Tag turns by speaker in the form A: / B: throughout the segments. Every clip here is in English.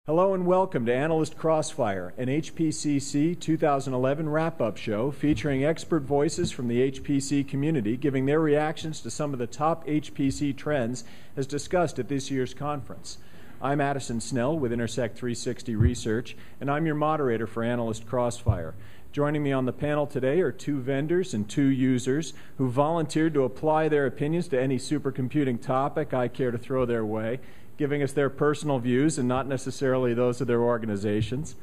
A: Hello and welcome to Analyst Crossfire, an HPCC 2011 wrap-up show featuring expert voices from the HPC community giving their reactions to some of the top HPC trends as discussed at this year's conference. I'm Addison Snell with Intersect360 Research, and I'm your moderator for Analyst Crossfire. Joining me on the panel today are two vendors and two users who volunteered to apply their opinions to any supercomputing topic I care to throw their way, giving us their personal views and not necessarily those of their organizations.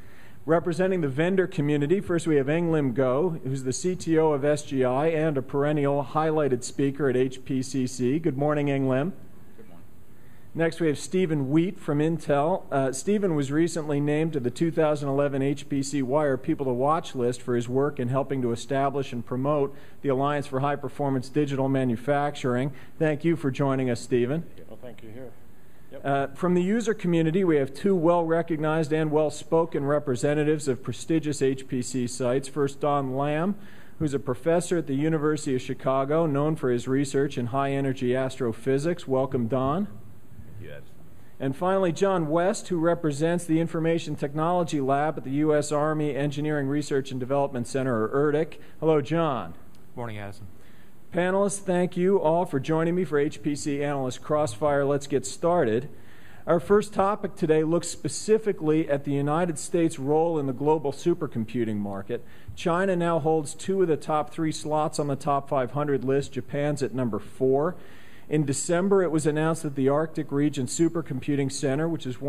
A: Representing the vendor community, first we have Eng Lim Goh, who's the CTO of SGI and a perennial highlighted speaker at HPCC. Good morning, Eng Lim.
B: Good morning.
A: Next we have Stephen Wheat from Intel. Stephen was recently named to the 2011 HPC Wire People to Watch list for his work in helping to establish and promote the Alliance for High Performance Digital Manufacturing. Thank you for joining us, Stephen.
B: Well, thank you here.
A: From the user community, we have two well-recognized and well-spoken representatives of prestigious HPC sites. First, Don Lamb, who's a professor at the University of Chicago, known for his research in high-energy astrophysics. Welcome, Don.
B: Thank you, Ed.
A: And finally, John West, who represents the Information Technology Lab at the U.S. Army Engineering Research and Development Center, or ERDIC. Hello, John.
C: Morning, Addison.
A: Panelists, thank you all for joining me for HPC Analyst Crossfire. Let's get started. Our first topic today looks specifically at the United States' role in the global supercomputing market. China now holds two of the top three slots on the top 500 list. Japan's at number 4. In December, it was announced that the Arctic Region Supercomputing Center, which was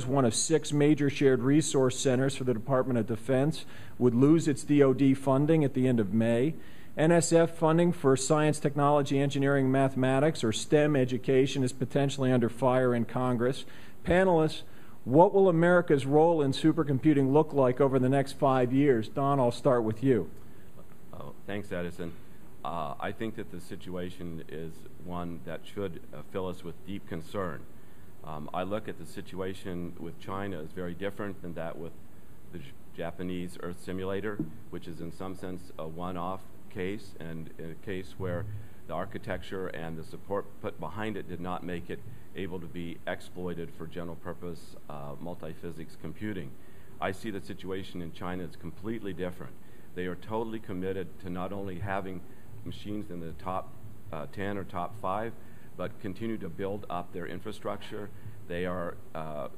A: one of 6 major shared resource centers for the Department of Defense, would lose its DoD funding at the end of May. NSF funding for science, technology, engineering, mathematics, or STEM education is potentially under fire in Congress. Panelists, what will America's role in supercomputing look like over the next 5 years? Don, I'll start with you.
B: Thanks, Addison. I think that the situation is one that should fill us with deep concern. I look at the situation with China as very different than that with the Japanese Earth simulator, which is in some sense a one-off case, and in a case where the architecture and the support put behind it did not make it able to be exploited for general purpose multi-physics computing. I see the situation in China as completely different. They are totally committed to not only having machines in the top 10 or top 5, but continue to build up their infrastructure. They are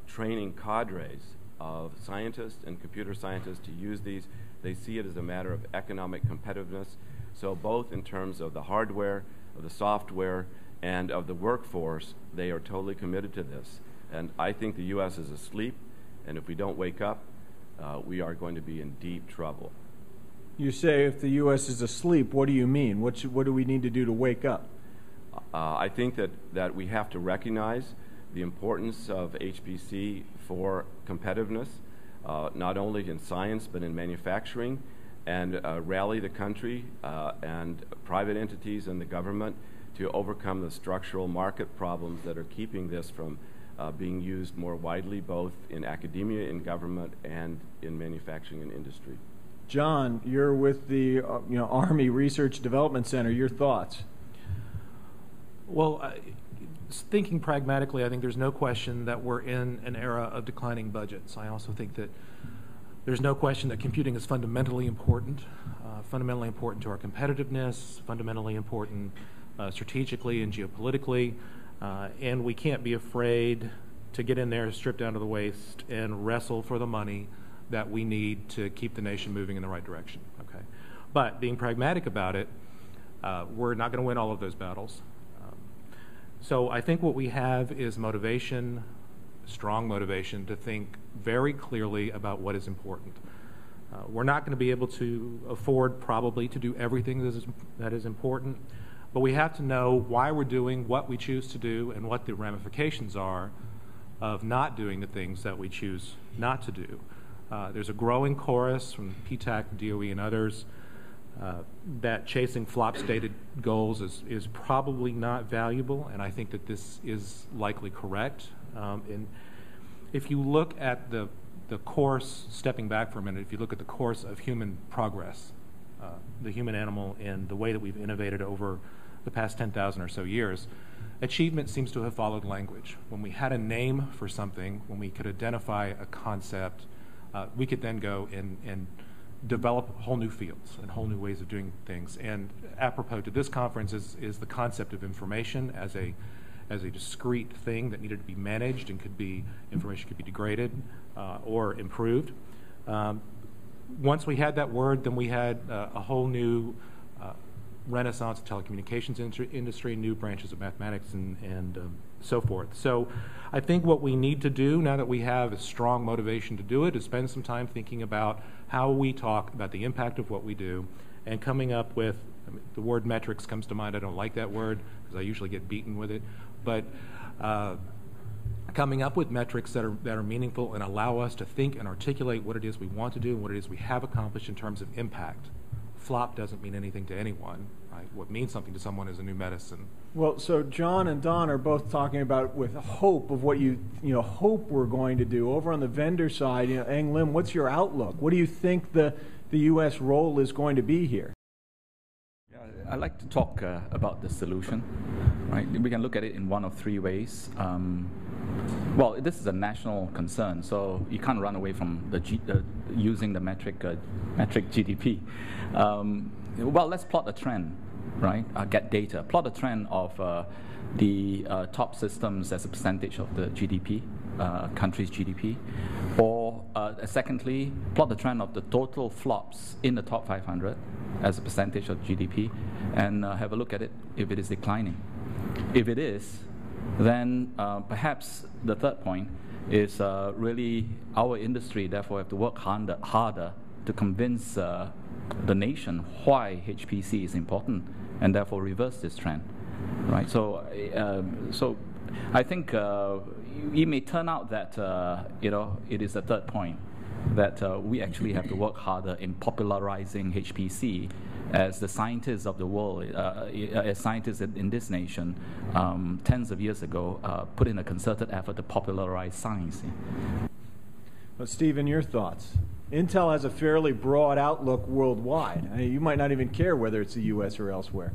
B: training cadres of scientists and computer scientists to use these. They see it as a matter of economic competitiveness. So both in terms of the hardware, of the software, and of the workforce, they are totally committed to this. And I think the U.S. is asleep, and if we don't wake up, we are going to be in deep trouble.
A: You say if the U.S. is asleep, what do you mean? What do we need to do to wake up?
B: I think that we have to recognize the importance of HPC for competitiveness, not only in science but in manufacturing, and rally the country and private entities and the government to overcome the structural market problems that are keeping this from being used more widely, both in academia, in government, and in manufacturing and industry.
A: John, you're with the Army Research Development Center. Your thoughts?
C: Well, thinking pragmatically, I think there's no question that we're in an era of declining budgets. I also think that there's no question that computing is fundamentally important to our competitiveness, fundamentally important strategically and geopolitically, and we can't be afraid to get in there, strip down to the waist, and wrestle for the money that we need to keep the nation moving in the right direction. Okay, but being pragmatic about it, we're not going to win all of those battles. So I think what we have is motivation, strong motivation, to think very clearly about what is important. We're not going to be able to afford probably to do everything that is important, but we have to know why we're doing what we choose to do and what the ramifications are of not doing the things that we choose not to do. There's a growing chorus from PTAC, DOE, and others that chasing flop-stated goals is probably not valuable, and I think that this is likely correct. And if you look at the course, stepping back for a minute, if you look at the course of human progress, the human animal, and the way that we've innovated over the past 10,000 or so years, achievement seems to have followed language. When we had a name for something, when we could identify a concept, we could then go and develop whole new fields and whole new ways of doing things. And apropos to this conference is the concept of information as a discrete thing that needed to be managed and information could be degraded or improved. Once we had that word, then we had a whole new renaissance of telecommunications industry, new branches of mathematics and so forth. So I think what we need to do now that we have a strong motivation to do it is spend some time thinking about how we talk about the impact of what we do and coming up with, the word metrics comes to mind. I don't like that word because I usually get beaten with it, but coming up with metrics that are meaningful and allow us to think and articulate what it is we want to do and what it is we have accomplished in terms of impact. Flop doesn't mean anything to anyone, right? What means something to someone is a new medicine.
A: Well, so John and Don are both talking about with hope of what you hope we're going to do. Over on the vendor side, Eng Lim, what's your outlook? What do you think the U.S. role is going to be here?
D: I'd like to talk about the solution. Right? We can look at it in one of three ways. Well, this is a national concern, so you can't run away from using the metric GDP. Well, let's plot a trend, right? Get data. Plot a trend of the top systems as a percentage of the GDP, country's GDP. Or secondly, plot the trend of the total flops in the top 500 as a percentage of GDP and have a look at it if it is declining. If it is, then perhaps the third point is really our industry therefore have to work harder to convince the nation why HPC is important and therefore reverse this trend, right? So, so I think it may turn out that it is the third point that we actually have to work harder in popularizing HPC as the scientists of the world, as scientists in this nation, tens of years ago, put in a concerted effort to popularize science.
A: Well, Stephen, your thoughts? Intel has a fairly broad outlook worldwide. I mean, you might not even care whether it's the U.S. or elsewhere.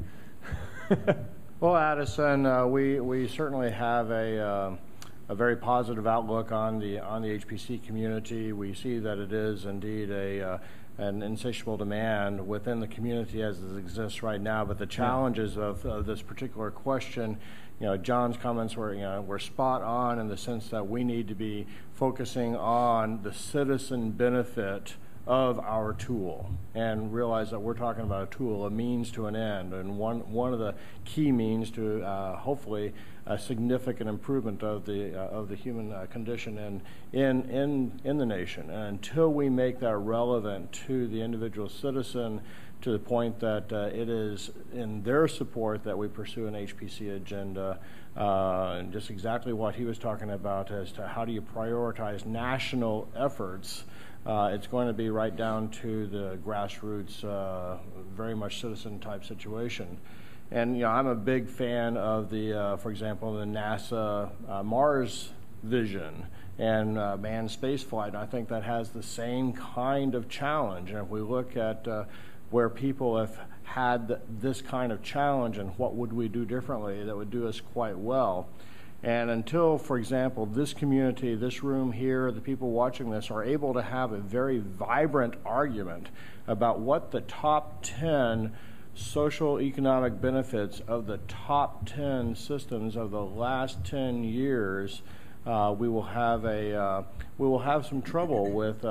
E: Well, Addison, we certainly have a very positive outlook on the HPC community. We see that it is indeed an insatiable demand within the community as it exists right now. But the challenges of this particular question, John's comments were spot on in the sense that we need to be focusing on the citizen benefit of our tool and realize that we're talking about a tool, a means to an end, and one of the key means to hopefully a significant improvement of the human condition in the nation. And until we make that relevant to the individual citizen to the point that it is in their support that we pursue an HPC agenda, and just exactly what he was talking about as to how do you prioritize national efforts. It's going to be right down to the grassroots, very much citizen-type situation. And I'm a big fan of the, for example, the NASA Mars vision and manned spaceflight. I think that has the same kind of challenge. And if we look at where people have had this kind of challenge and what would we do differently, that would do us quite well. And until, for example, this community, this room here, the people watching this are able to have a very vibrant argument about what the top 10 social economic benefits of the top 10 systems of the last 10 years, we will have some trouble with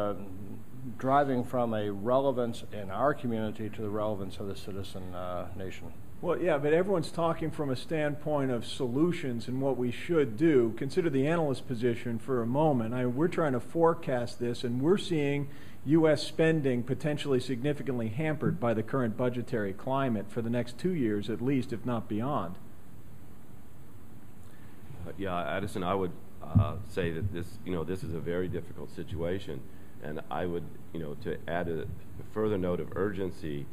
E: driving from a relevance in our community to the relevance of the citizen nation.
A: Well, yeah, but everyone's talking from a standpoint of solutions and what we should do. Consider the analyst position for a moment. We're trying to forecast this, and we're seeing U.S. spending potentially significantly hampered by the current budgetary climate for the next 2 years at least, if not beyond.
B: Yeah, Addison, I would say that this is a very difficult situation, and I would, to add a further note of urgency,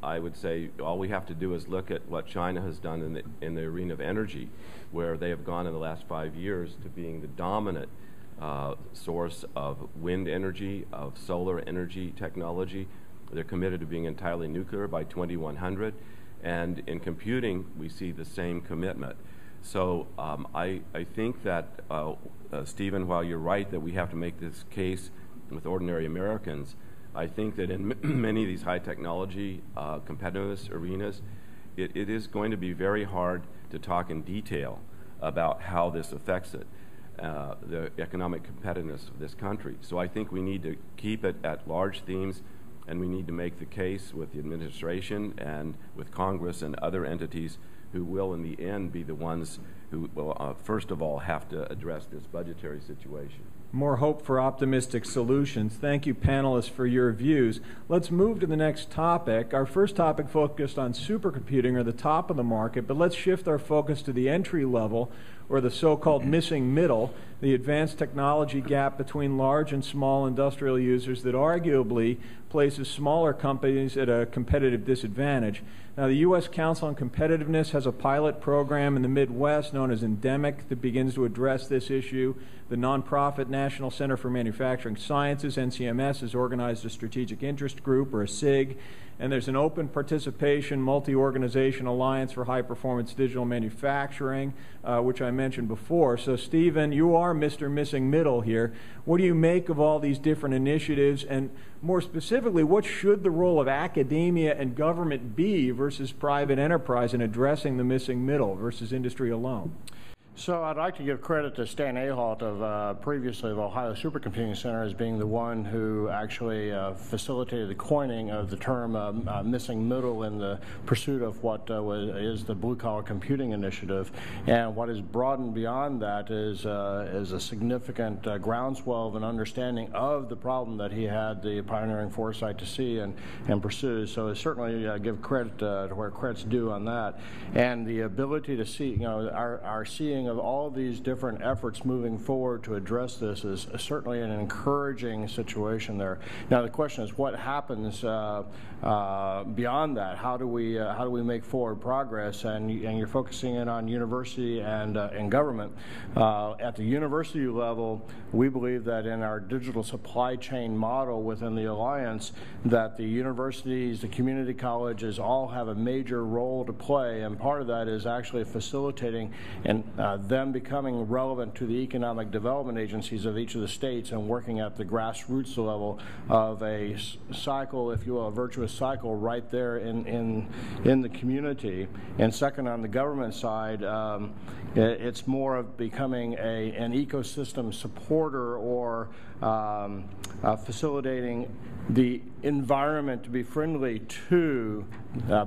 B: I would say all we have to do is look at what China has done in the arena of energy, where they have gone in the last 5 years to being the dominant source of wind energy, of solar energy technology. They're committed to being entirely nuclear by 2100. And in computing, we see the same commitment. So I think that, Stephen, while you're right that we have to make this case with ordinary Americans, I think that in many of these high technology competitiveness arenas, it is going to be very hard to talk in detail about how this affects it, the economic competitiveness of this country. So I think we need to keep it at large themes, and we need to make the case with the administration and with Congress and other entities who will in the end be the ones who will first of all have to address this budgetary situation.
A: More hope for optimistic solutions. Thank you, panelists, for your views. Let's move to the next topic. Our first topic focused on supercomputing, or the top of the market, but let's shift our focus to the entry level, or the so-called missing middle, the advanced technology gap between large and small industrial users that arguably places smaller companies at a competitive disadvantage. Now, the U.S. Council on Competitiveness has a pilot program in the Midwest known as Endemic that begins to address this issue. The nonprofit National Center for Manufacturing Sciences, NCMS, has organized a strategic interest group, or a SIG, and there's an open participation multi-organization alliance for high-performance digital manufacturing, which I mentioned before. So, Stephen, you are Mr. Missing Middle here. What do you make of all these different initiatives, and more specifically, what should the role of academia and government be versus private enterprise in addressing the missing middle versus industry alone?
E: So I'd like to give credit to Stan Ahalt of previously of Ohio Supercomputing Center as being the one who actually facilitated the coining of the term missing middle in the pursuit of what is the blue-collar computing initiative. And what is broadened beyond that is a significant groundswell of an understanding of the problem that he had the pioneering foresight to see and pursue. So certainly give credit to where credit's due on that. And the ability to see, our seeing of all these different efforts moving forward to address this is certainly an encouraging situation there. Now the question is, what happens beyond that? How do we make forward progress? And you're focusing in on university and government. At the university level, we believe that in our digital supply chain model within the Alliance, that the universities, the community colleges all have a major role to play, and part of that is actually facilitating and them becoming relevant to the economic development agencies of each of the states and working at the grassroots level of a cycle, if you will, a virtuous cycle right there in the community. And second, on the government side, it's more of becoming an ecosystem supporter or facilitating the environment to be friendly to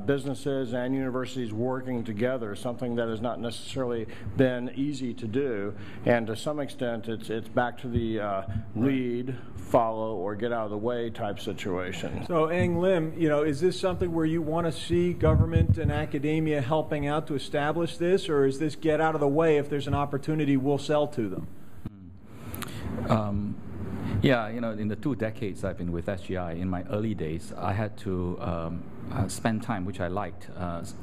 E: businesses and universities working together, something that has not necessarily been easy to do. And to some extent, it's back to the lead, follow, or get out of the way type situation.
A: So, Eng Lim, is this something where you want to see government and academia helping out to establish this, or is this get out of the way? If there's an opportunity, we'll sell to them?
D: Yeah, in the 2 decades I've been with SGI, in my early days, I had to spend time, which I liked,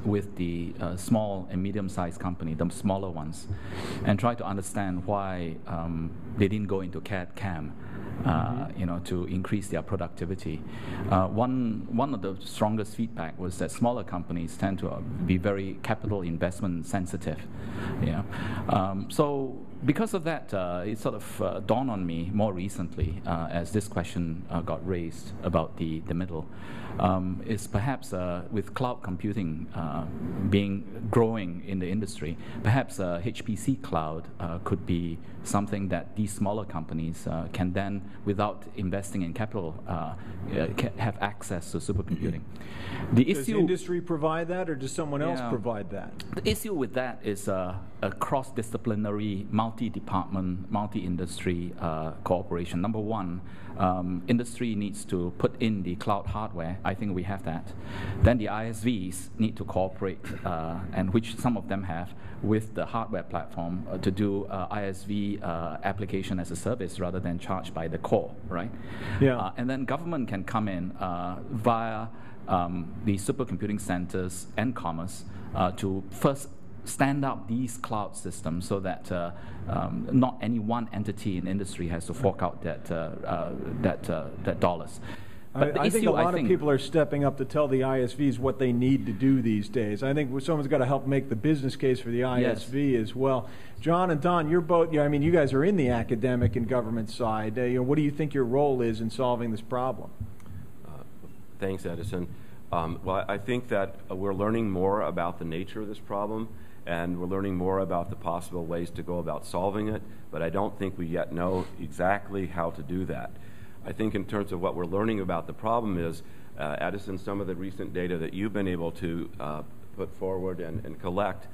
D: with the small and medium-sized company, the smaller ones, and try to understand why they didn't go into CAD/CAM. To increase their productivity. One of the strongest feedback was that smaller companies tend to be very capital investment sensitive. So because of that, it sort of dawned on me more recently as this question got raised about the middle. Is perhaps with cloud computing growing in the industry, perhaps HPC cloud could be something that these smaller companies can then, without investing in capital, have access to supercomputing.
A: Does the industry provide that, or does someone else provide that?
D: The issue with that is a cross-disciplinary, multi-department, multi-industry cooperation. Number one, industry needs to put in the cloud hardware. I think we have that. Then the ISVs need to cooperate, and which some of them have, with the hardware platform to do ISV application as a service rather than charged by the core, right?
A: Yeah.
D: And then government can come in via the supercomputing centers and commerce to first stand up these cloud systems so that not any one entity in industry has to fork out that dollars.
A: I think a lot of people are stepping up to tell the ISVs what they need to do these days. I think someone's got to help make the business case for the ISV as well. John and Don, you're both, I mean, you guys are in the academic and government side. What do you think your role is in solving this problem?
B: Thanks, Edison. Well, I think that we're learning more about the nature of this problem, and we're learning more about the possible ways to go about solving it, but I don't think we yet know exactly how to do that. I think in terms of what we're learning about the problem is, Addison, some of the recent data that you've been able to put forward and collect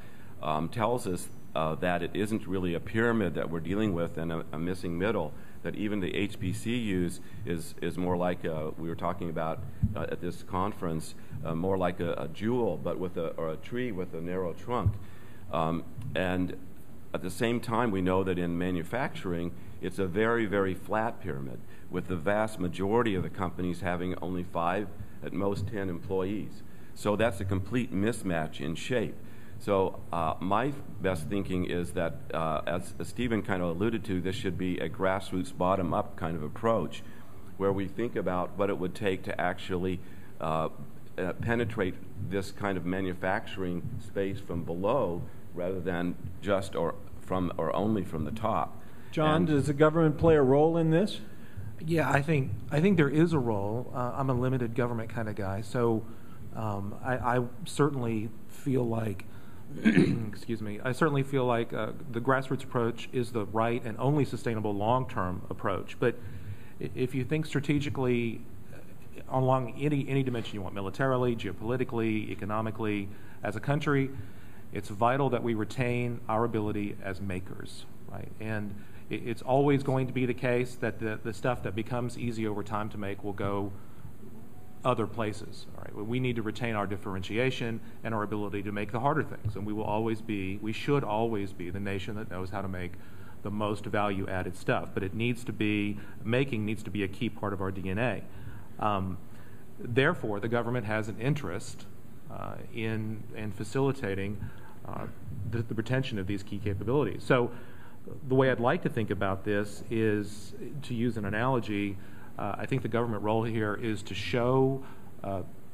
B: tells us that it isn't really a pyramid that we're dealing with and a missing middle, that even the HPCUs is more like, we were talking about at this conference, more like a jewel, but or a tree with a narrow trunk. And at the same time, we know that in manufacturing, it's a very, very flat pyramid, with the vast majority of the companies having only 5, at most 10 employees. So that's a complete mismatch in shape. So my best thinking is that, as Stephen kind of alluded to, this should be a grassroots bottom-up kind of approach, where we think about what it would take to actually penetrate this kind of manufacturing space from below, rather than just or only from the top.
A: John, does the government play a role in this?
C: Yeah, I think there is a role. I'm a limited government kind of guy, so I certainly feel like, excuse me, I certainly feel like the grassroots approach is the right and only sustainable long-term approach. But if you think strategically along any dimension you want, militarily, geopolitically, economically, as a country, it's vital that we retain our ability as makers, right? And it's always going to be the case that the stuff that becomes easy over time to make will go other places. All right? We need to retain our differentiation and our ability to make the harder things, and we should always be the nation that knows how to make the most value-added stuff. But making needs to be a key part of our DNA. Therefore, the government has an interest in facilitating the retention of these key capabilities. So the way I'd like to think about this is, to use an analogy, I think the government role here is to show,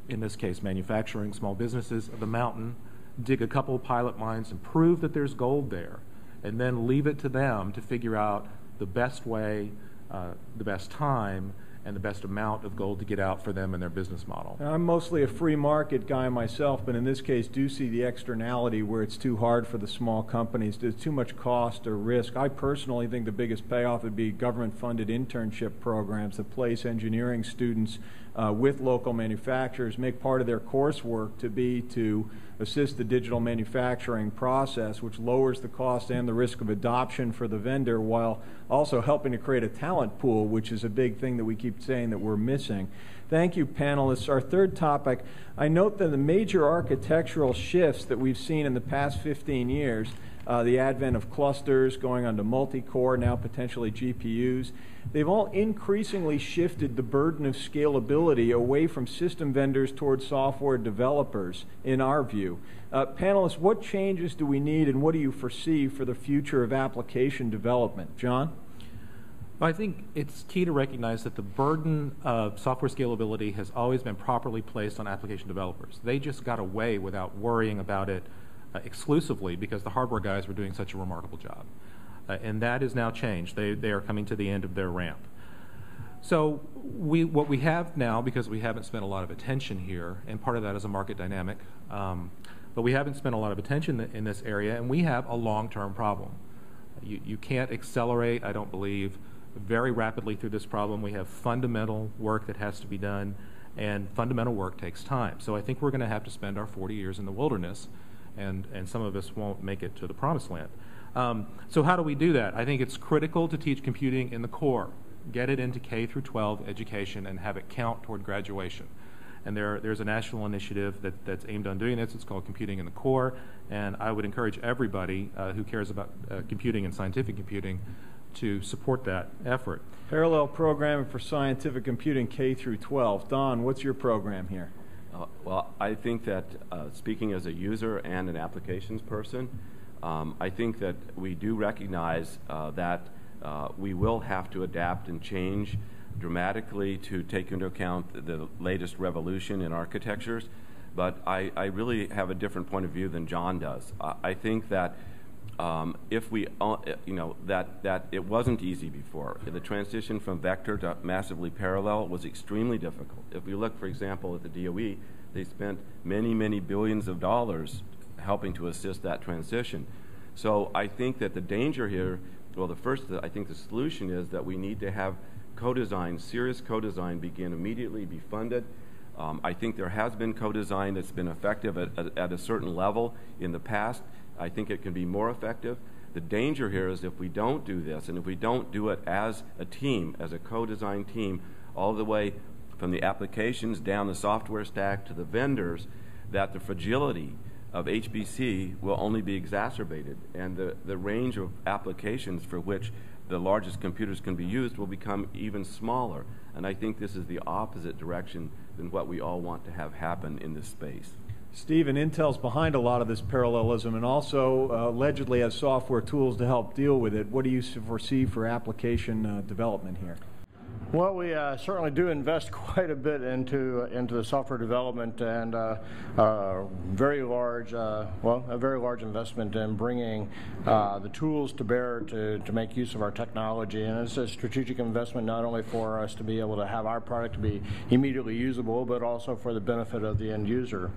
C: in this case, manufacturing, small businesses, the mountain, dig a couple of pilot mines and prove that there's gold there, and then leave it to them to figure out the best way, the best time, and the best amount of gold to get out for them and their business model.
A: I'm mostly a free market guy myself, but in this case do see the externality where it's too hard for the small companies. There's too much cost or risk. I personally think the biggest payoff would be government-funded internship programs that place engineering students with local manufacturers, make part of their coursework to assist the digital manufacturing process, which lowers the cost and the risk of adoption for the vendor, while also helping to create a talent pool, which is a big thing that we keep saying that we're missing. Thank you, panelists. Our third topic, I note that the major architectural shifts that we've seen in the past 15 years, the advent of clusters going on to multi-core, now potentially GPUs, they've all increasingly shifted the burden of scalability away from system vendors towards software developers, in our view. Panelists, what changes do we need and what do you foresee for the future of application development? John?
C: I think it's key to recognize that the burden of software scalability has always been properly placed on application developers. They just got away without worrying about it exclusively because the hardware guys were doing such a remarkable job. And that is now changed. They are coming to the end of their ramp. So what we have now, because we haven't spent a lot of attention here, and part of that is a market dynamic, but we haven't spent a lot of attention in this area, and we have a long-term problem. You can't accelerate, I don't believe, very rapidly through this problem. We have fundamental work that has to be done, and fundamental work takes time. So I think we're going to have to spend our 40 years in the wilderness, and some of us won't make it to the promised land. So how do we do that? I think it's critical to teach computing in the core. Get it into K through 12 education and have it count toward graduation. And there's a national initiative that's aimed on doing this. It's called Computing in the Core, and I would encourage everybody who cares about computing and scientific computing to support that effort.
A: Parallel programming for scientific computing K through 12. Don, what's your program here?
B: Well, I think that speaking as a user and an applications person, I think that we do recognize that we will have to adapt and change dramatically to take into account the latest revolution in architectures, but I really have a different point of view than John does. I think that if we, that it wasn't easy before. The transition from vector to massively parallel was extremely difficult. If we look, for example, at the DOE, they spent many, many billions of dollars helping to assist that transition. So I think that the danger here, well, I think the solution is that we need to have co-design, serious co-design begin immediately, be funded. I think there has been co-design that's been effective at a certain level in the past. I think it can be more effective. The danger here is if we don't do this, and if we don't do it as a team, as a co-design team, all the way from the applications down the software stack to the vendors, that the fragility of HPC will only be exacerbated, and the range of applications for which the largest computers can be used will become even smaller. And I think this is the opposite direction than what we all want to have happen in this space.
A: Stephen, Intel's behind a lot of this parallelism and also allegedly has software tools to help deal with it. What do you foresee for application development here?
E: Well, we certainly do invest quite a bit into the software development, and a very large investment in bringing the tools to bear to make use of our technology. And it's a strategic investment not only for us to be able to have our product to be immediately usable, but also for the benefit of the end user.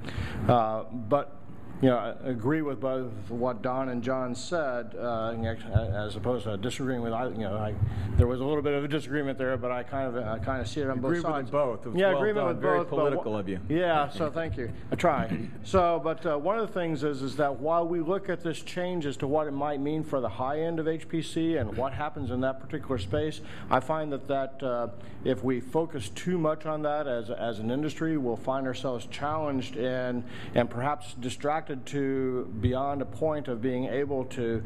E: But I agree with both what Don and John said, as opposed to disagreeing with. There was a little bit of a disagreement there, but I kind of see it on both sides.
A: Agree with both.
E: Yeah, agreement with
A: very
E: both.
A: Very political of you.
E: Yeah, so thank you. I try. So, but one of the things is that while we look at this change as to what it might mean for the high end of HPC and what happens in that particular space, I find that if we focus too much on that as an industry, we'll find ourselves challenged and perhaps distracted to beyond a point of being able to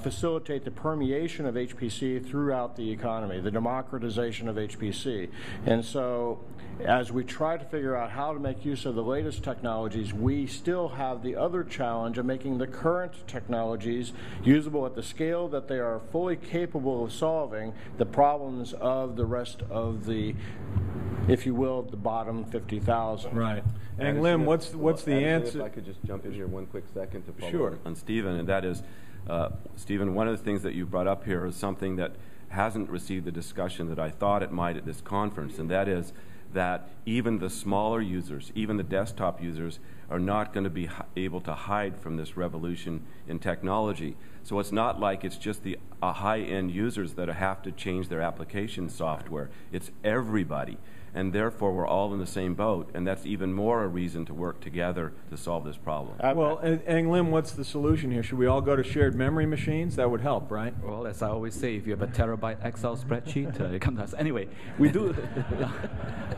E: facilitate the permeation of HPC throughout the economy, the democratization of HPC. And so as we try to figure out how to make use of the latest technologies, we still have the other challenge of making the current technologies usable at the scale that they are fully capable of solving the problems of the rest of the, if you will, the bottom 50,000.
A: Right. Eng Lim, what's the answer?
B: If I could just jump in here one quick second to follow
A: Sure.
B: on Stephen, and that is, Stephen, one of the things that you brought up here is something that hasn't received the discussion that I thought it might at this conference, and that is that even the smaller users, even the desktop users, are not going to be able to hide from this revolution in technology. So it's not like it's just the high-end users that have to change their application software. It's everybody. And therefore, we're all in the same boat, and that's even more a reason to work together to solve this problem.
A: Well, Eng Lim, what's the solution here? Should we all go to shared memory machines? That would help, right?
D: Well, as I always say, if you have a terabyte Excel spreadsheet, you come to us. Anyway, we do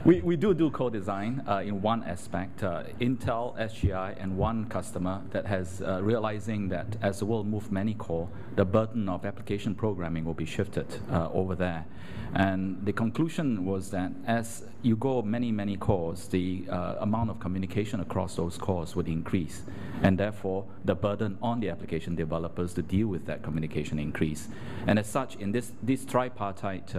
D: we do co-design in one aspect. Intel, SGI, and one customer that has realizing that as the world moves many core, the burden of application programming will be shifted over there. And the conclusion was that as you go many cores, the amount of communication across those cores would increase, and therefore the burden on the application developers to deal with that communication increase. And as such, in this tripartite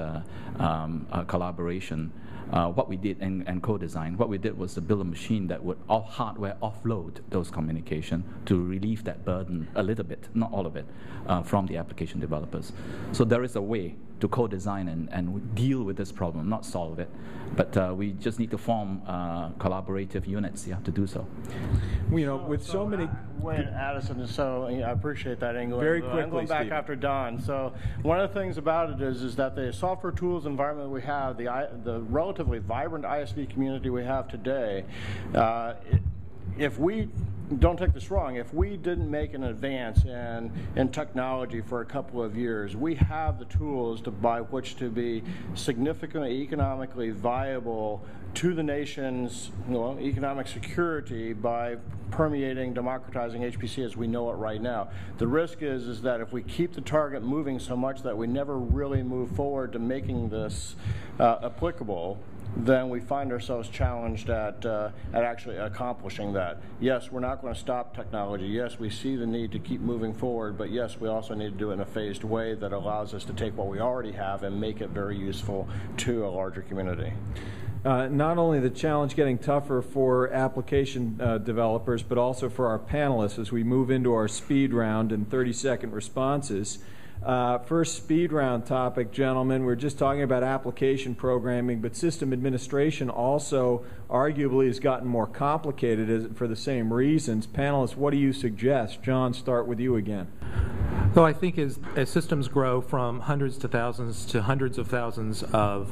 D: collaboration, what we did and co-design, what we did was to build a machine that would hardware offload those communication to relieve that burden a little bit, not all of it, from the application developers. So there is a way to co-design and deal with this problem, not solve it, but we just need to form collaborative units to do so.
A: With so many...
E: Wait, Addison, so I appreciate that, Eng Lim.
A: Very quickly,
E: I'm going back
A: Steve.
E: after Don. So one of the things about it is that the software tools environment that we have, the relatively vibrant ISV community we have today, if we don't take this wrong, if we didn't make an advance in technology for a couple of years, we have the tools by which to be significantly economically viable to the nation's economic security by permeating, democratizing HPC as we know it right now. The risk is that if we keep the target moving so much that we never really move forward to making this applicable, then we find ourselves challenged at actually accomplishing that. Yes, we're not going to stop technology. Yes, we see the need to keep moving forward, but yes, we also need to do it in a phased way that allows us to take what we already have and make it very useful to a larger community.
A: Not only the challenge getting tougher for application developers, but also for our panelists as we move into our speed round and 30-second responses. First speed round topic, gentlemen, we're just talking about application programming, but system administration also arguably has gotten more complicated for the same reasons. Panelists, what do you suggest? John, start with you again.
C: So I think as systems grow from hundreds to thousands to hundreds of thousands of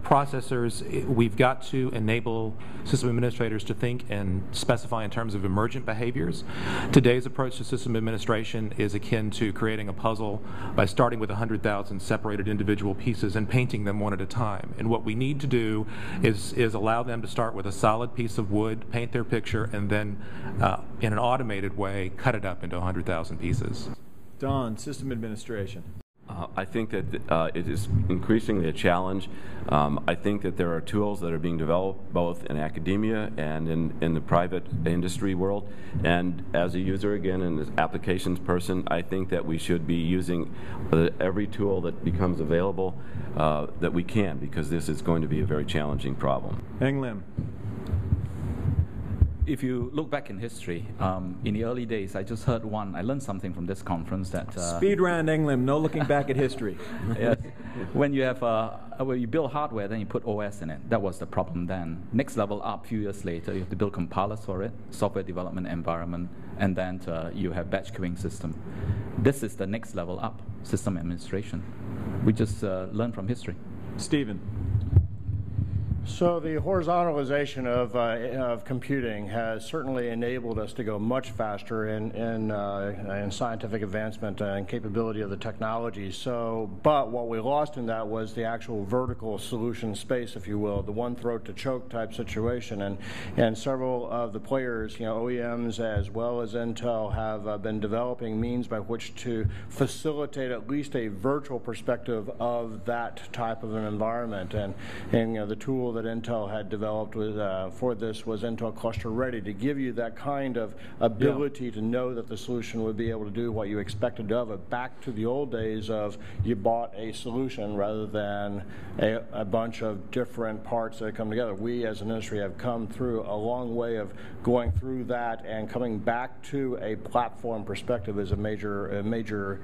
C: processors, we've got to enable system administrators to think and specify in terms of emergent behaviors. Today's approach to system administration is akin to creating a puzzle by starting with 100,000 separated individual pieces and painting them one at a time. And what we need to do is allow them to start with a solid piece of wood, paint their picture, and then in an automated way cut it up into 100,000 pieces.
A: Don, system administration.
B: I think that it is increasingly a challenge. I think that there are tools that are being developed both in academia and in the private industry world. And as a user, again, and as applications person, I think that we should be using every tool that becomes available that we can, because this is going to be a very challenging problem.
A: Eng Lim.
D: If you look back in history, in the early days, I just heard I learned something from this conference that...
A: Speed round, Eng Lim, no looking back at history.
D: Yes. When you have, when you build hardware, then you put OS in it. That was the problem then. Next level up, a few years later, you have to build compilers for it, software development environment, and then you have batch queuing system. This is the next level up, system administration. We just learn from history.
A: Stephen.
E: So the horizontalization of computing has certainly enabled us to go much faster in scientific advancement and capability of the technology. But what we lost in that was the actual vertical solution space, if you will, the one throat to choke type situation. And several of the players, OEMs as well as Intel, have been developing means by which to facilitate at least a virtual perspective of that type of an environment. And the tool that Intel had developed for this was Intel Cluster Ready, to give you that kind of ability to know that the solution would be able to do what you expected of it, back to the old days of you bought a solution rather than a bunch of different parts that come together. We as an industry have come through a long way of going through that, and coming back to a platform perspective is a major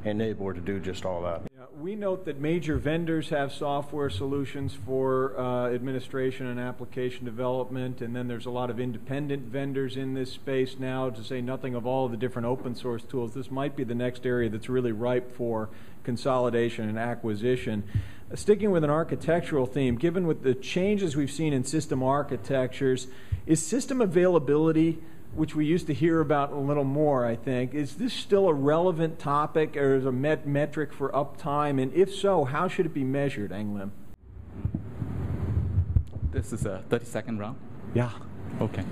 E: enabler to do just all that.
A: We note that major vendors have software solutions for administration and application development, and then there's a lot of independent vendors in this space now, to say nothing of all of the different open source tools. This might be the next area that's really ripe for consolidation and acquisition. Sticking with an architectural theme, given with the changes we've seen in system architectures, is system availability, which we used to hear about a little more, I think, is this still a relevant topic, or is a metric for uptime? And if so, how should it be measured, Eng Lim?
D: This is a 30-second round?
A: Yeah.
D: Okay.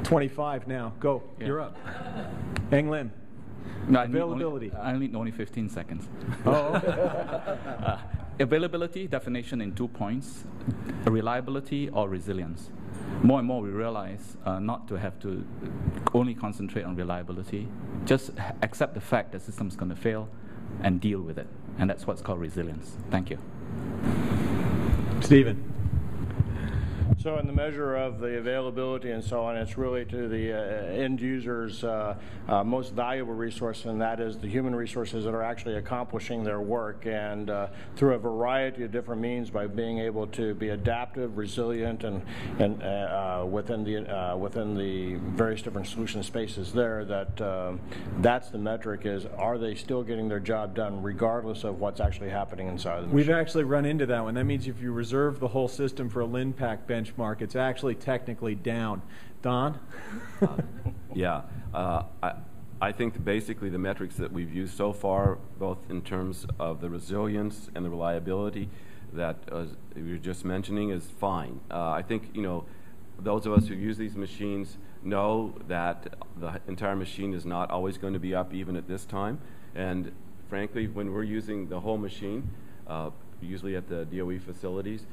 A: 25 now. Go.
D: Yeah.
A: You're up. Eng Lim.
D: No,
A: availability.
D: I need only 15 seconds.
A: Oh, okay.
D: Availability, definition in 2 points: reliability or resilience. More and more we realize not to have to only concentrate on reliability, just accept the fact that the system's going to fail and deal with it. And that's what's called resilience. Thank you.
A: Stephen.
E: So in the measure of the availability and so on, it's really to the end user's most valuable resource, and that is the human resources that are actually accomplishing their work, and through a variety of different means, by being able to be adaptive, resilient, and within the various different solution spaces there, that's the metric, is are they still getting their job done regardless of what's actually happening inside of the machine.
A: We've actually run into that one. That means if you reserve the whole system for a LinPack benchmark, it's actually technically down. Don?
B: I think that basically the metrics that we've used so far, both in terms of the resilience and the reliability that you were just mentioning, is fine. I think, those of us who use these machines know that the entire machine is not always going to be up even at this time. And frankly, when we're using the whole machine, usually at the DOE facilities.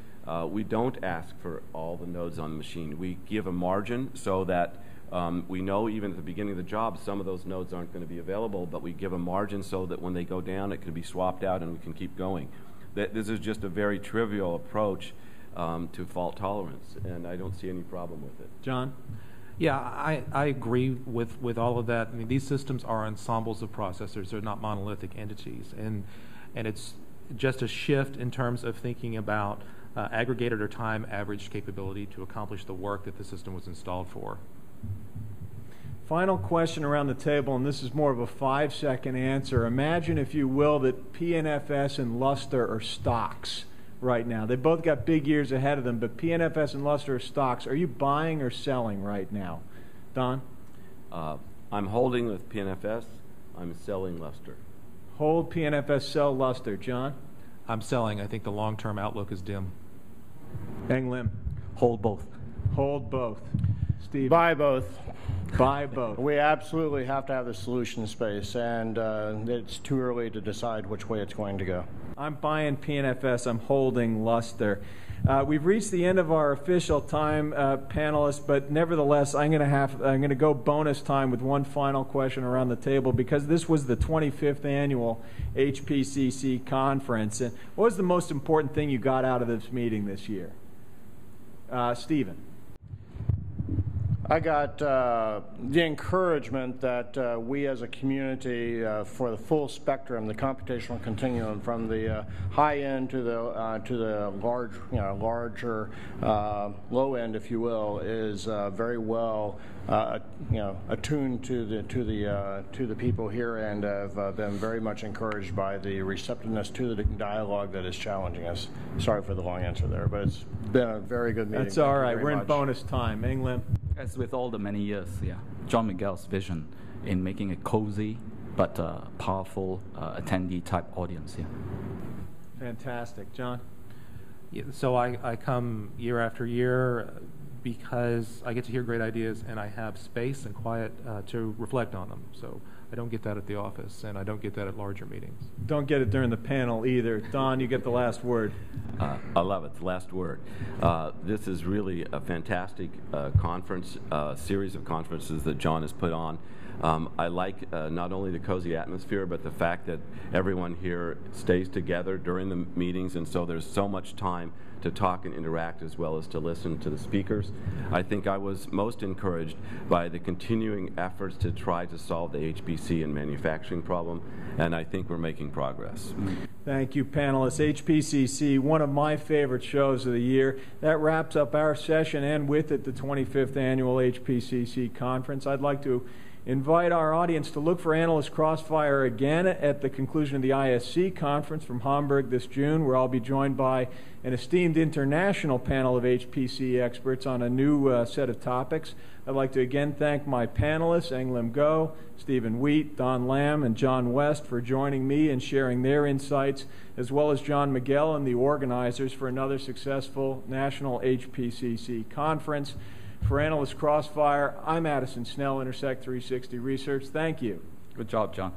B: We don't ask for all the nodes on the machine. We give a margin so that we know even at the beginning of the job some of those nodes aren't going to be available, but we give a margin so that when they go down it can be swapped out and we can keep going. This is just a very trivial approach to fault tolerance, and I don't see any problem with it.
A: John?
C: Yeah, I agree with all of that. I mean, these systems are ensembles of processors. They're not monolithic entities. And it's just a shift in terms of thinking about aggregated or time averaged capability to accomplish the work that the system was installed for.
A: Final question around the table, and this is more of a 5-second answer. Imagine, if you will, that PNFS and Luster are stocks right now. They both got big years ahead of them, but PNFS and Luster are stocks. Are you buying or selling right now? Don?
B: I'm holding with PNFS. I'm selling Luster.
A: Hold PNFS, sell Luster. John?
C: I'm selling. I think the long-term outlook is dim.
A: Eng Lim?
D: Hold both.
A: Hold both. Steve?
E: Buy both.
A: Buy both.
E: We absolutely have to have the solution space, and it's too early to decide which way it's going to go.
A: I'm buying PNFS. I'm holding Luster. We've reached the end of our official time, panelists, but nevertheless, I'm going to go bonus time with one final question around the table, because this was the 25th annual HPCC conference. And what was the most important thing you got out of this meeting this year? Stephen?
E: I got the encouragement that we as a community, for the full spectrum, the computational continuum, from the high end to the larger low end, if you will, is very well attuned to the people here, and have been very much encouraged by the receptiveness to the dialogue that is challenging us. Sorry for the long answer there, but it's been a very good meeting.
A: That's all right. We're in bonus time. Eng Lim?
D: As with all the many years, John Miguel's vision in making a cozy but powerful attendee-type audience.
A: Fantastic. John?
C: Yeah, so I come year after year because I get to hear great ideas and I have space and quiet to reflect on them. So I don't get that at the office, and I don't get that at larger meetings.
A: Don't get it during the panel either. Don, you get the last word.
B: I love it, the last word. This is really a fantastic conference, series of conferences that John has put on. I like not only the cozy atmosphere, but the fact that everyone here stays together during the meetings, and so there's so much time to talk and interact as well as to listen to the speakers. I think I was most encouraged by the continuing efforts to try to solve the HPC and manufacturing problem, and I think we're making progress.
A: Thank you, panelists. HPCC, one of my favorite shows of the year. That wraps up our session, and with it, the 25th annual HPCC conference. I'd like to invite our audience to look for Analyst Crossfire again at the conclusion of the ISC conference from Hamburg this June, where I'll be joined by an esteemed international panel of HPC experts on a new set of topics. I'd like to again thank my panelists, Eng Lim Goh, Stephen Wheat, Don Lamb, and John West for joining me and sharing their insights, as well as John Miguel and the organizers for another successful National HPCC conference. For Analyst Crossfire, I'm Addison Snell, Intersect360 Research. Thank you.
D: Good job, John.